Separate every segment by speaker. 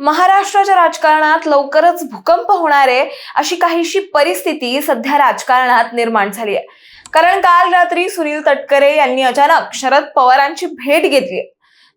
Speaker 1: महाराष्ट्राच्या राजकारणात लवकरच भूकंप होणार आहे अशी काहीशी परिस्थिती सध्या राजकारणात निर्माण झाली आहे. कारण काल रात्री सुनील तटकरे यांनी अचानक शरद पवारांची भेट घेतली.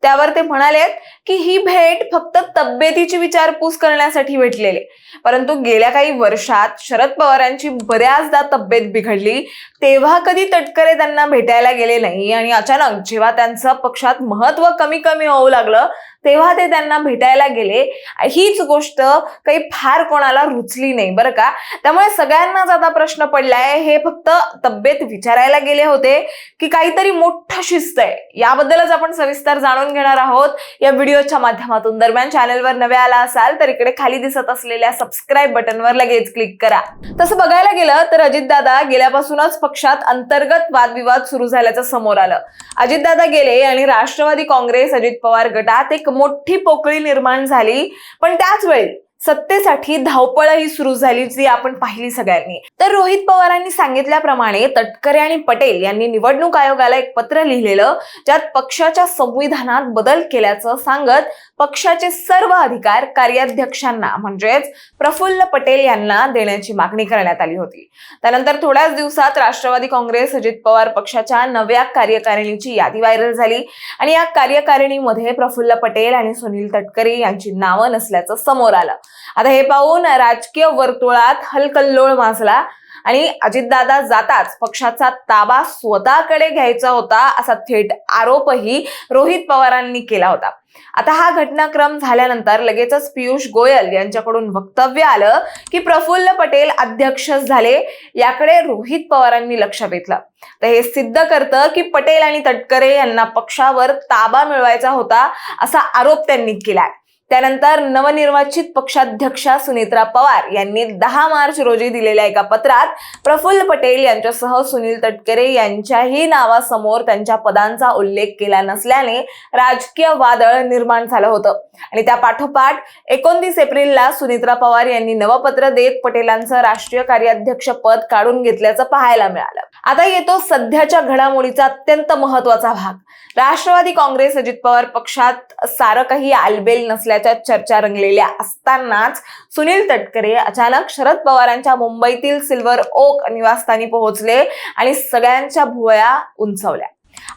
Speaker 1: त्यावर ते म्हणाले की ही भेट फक्त तब्येतीची विचारपूस करण्यासाठी भेटलेली, परंतु गेल्या काही वर्षात शरद पवारांची बऱ्याचदा तब्येत बिघडली तेव्हा कधी तटकरे त्यांना भेटायला गेले नाही आणि अचानक जेव्हा त्यांचं पक्षात महत्व कमी कमी होऊ लागलं तेव्हा ते त्यांना भेटायला गेले. हीच गोष्ट काही फार कोणाला रुचली नाही बरं का. त्यामुळे सगळ्यांनाच आता प्रश्न पडलाय, हे फक्त तब्येत विचारायला गेले होते की काहीतरी मोठं शिस्त आहे? याबद्दलच आपण सविस्तर जाणून घेणार आहोत या व्हिडिओच्या माध्यमातून. दरम्यान चॅनलवर नवे आला असाल तर इकडे खाली दिसत असलेल्या सबस्क्राईब बटनवर लगेच क्लिक करा. तसं बघायला गेलं तर अजितदादा गेल्यापासूनच पक्षात अंतर्गत वादविवाद सुरू झाल्याचं समोर आलं. अजितदादा गेले आणि राष्ट्रवादी काँग्रेस अजित पवार गटात एक मोठी पोकळी निर्माण झाली, पण त्याच वेळी सत्तेसाठी धावपळही सुरू झाली जी आपण पाहिली सगळ्यांनी. तर रोहित पवारांनी सांगितल्याप्रमाणे तटकरे आणि पटेल यांनी निवडणूक आयोगाला एक पत्र लिहिलेलं, ज्यात पक्षाच्या संविधानात बदल केल्याचं सांगत पक्षाचे सर्व अधिकार कार्याध्यक्षांना म्हणजेच प्रफुल्ल पटेल यांना देण्याची मागणी करण्यात आली होती. त्यानंतर थोड्याच दिवसात राष्ट्रवादी काँग्रेस अजित पवार पक्षाच्या नव्या कार्यकारिणीची यादी व्हायरल झाली आणि या कार्यकारिणीमध्ये प्रफुल्ल पटेल आणि सुनील तटकरे यांची नावं नसल्याचं समोर आलं. आता हे पाहून राजकीय वर्तुळात हलकल्लोळ माजला आणि अजितदादा जाताच पक्षाचा ताबा स्वतःकडे घ्यायचा होता असा थेट आरोपही रोहित पवारांनी केला होता. आता हा घटनाक्रम झाल्यानंतर लगेचच पियुष गोयल यांच्याकडून वक्तव्य आलं की प्रफुल्ल पटेल अध्यक्ष झाले, याकडे रोहित पवारांनी लक्ष वेधलं. तर हे सिद्ध करतं की पटेल आणि तटकरे यांना पक्षावर ताबा मिळवायचा होता असा आरोप त्यांनी केलाय. त्यानंतर नवनिर्वाचित पक्षाध्यक्षा सुनेत्रा पवार यांनी 10 मार्च रोजी दिलेल्या एका पत्रात प्रफुल्ल पटेल यांच्यासह सुनील तटकरे यांच्याही नावासमोर त्यांच्या पदांचा उल्लेख केला नसल्याने राजकीय वादळ निर्माण झालं होतं. आणि त्या पाठोपाठ 29 एप्रिलला सुनेत्रा पवार यांनी नवपत्र देत पटेलांचं राष्ट्रीय कार्याध्यक्ष पद काढून घेतल्याचं पाहायला मिळालं. आता येतो सध्याच्या घडामोडीचा अत्यंत महत्वाचा भाग. राष्ट्रवादी काँग्रेस अजित पवार पक्षात सारं काही आलबेल नसल्याच्या चर्चा रंगलेल्या असतानाच सुनील तटकरे अचानक शरद पवारांच्या मुंबईतील सिल्वर ओक निवासस्थानी पोहोचले आणि सगळ्यांच्या भुवया उंचावल्या.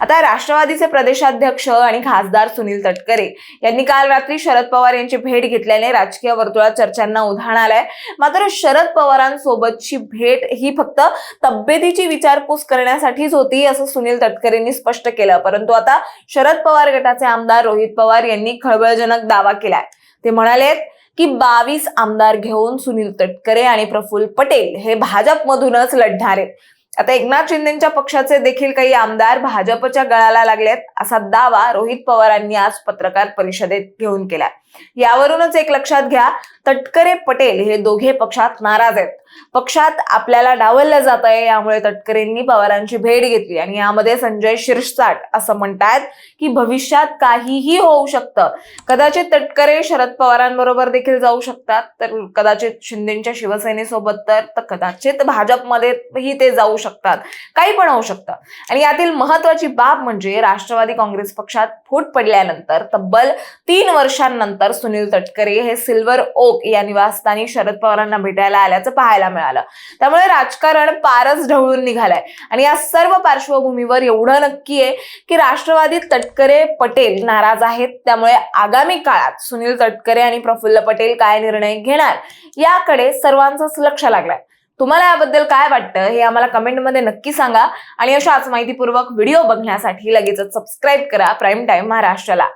Speaker 1: आता राष्ट्रवादीचे प्रदेशाध्यक्ष आणि खासदार सुनील तटकरे यांनी काल रात्री शरद पवार यांची भेट घेतल्याने राजकीय वर्तुळात चर्चांना उधाण आलंय. मात्र शरद पवारांसोबतची भेट ही फक्त तब्येतीची विचारपूस करण्यासाठीच होती असं सुनील तटकरेंनी स्पष्ट केलं. परंतु आता शरद पवार गटाचे आमदार रोहित पवार यांनी खळबळजनक दावा केलाय. ते म्हणाले की 22 आमदार घेऊन सुनील तटकरे आणि प्रफुल्ल पटेल हे भाजपमधूनच लढणार आहेत. आता एकनाथ शिंदेच्या पक्षाचे देखील काही आमदार भाजपच्या गळाला लागलेत असा दावा रोहित पवारांनी आज पत्रकार परिषदेत घेऊन केला. यावरूनच एक लक्षात घ्या, तटकरे पटेल हे दोघे पक्षात नाराज आहेत. पक्षात आपल्याला डावललं जात आहे, यामुळे तटकरेंनी पवारांची भेट घेतली आणि यामध्ये संजय शिरसाट असं म्हणतात की भविष्यात काहीही होऊ शकतं. कदाचित तटकरे शरद पवारांबरोबर देखील जाऊ शकतात, तर कदाचित शिंदेच्या शिवसेनेसोबत, तर कदाचित भाजपमध्येही ते जाऊ शकतात. काही पण होऊ शकतं. आणि यातील महत्वाची बाब म्हणजे राष्ट्रवादी काँग्रेस पक्षात फूट पडल्यानंतर तब्बल 3 वर्षांनंतर सुनील तटकरे हे सिल्वर ओक या निवासस्थानी शरद पवारांना भेटायला आल्याचं पाहायला मिळालं. त्यामुळे राजकारण पारच ढवळून निघालंय. आणि या सर्व पार्श्वभूमीवर एवढं नक्की आहे की राष्ट्रवादीत तटकरे पटेल नाराज आहेत. त्यामुळे आगामी काळात सुनील तटकरे आणि प्रफुल्ल पटेल काय निर्णय घेणार याकडे सर्वांचंच लक्ष लागलंय. तुम्हाला याबद्दल काय वाटतं हे आम्हाला कमेंटमध्ये नक्की सांगा आणि अशाच माहितीपूर्वक व्हिडिओ बघण्यासाठी लगेचच सबस्क्राईब करा प्राईम टाइम महाराष्ट्राला.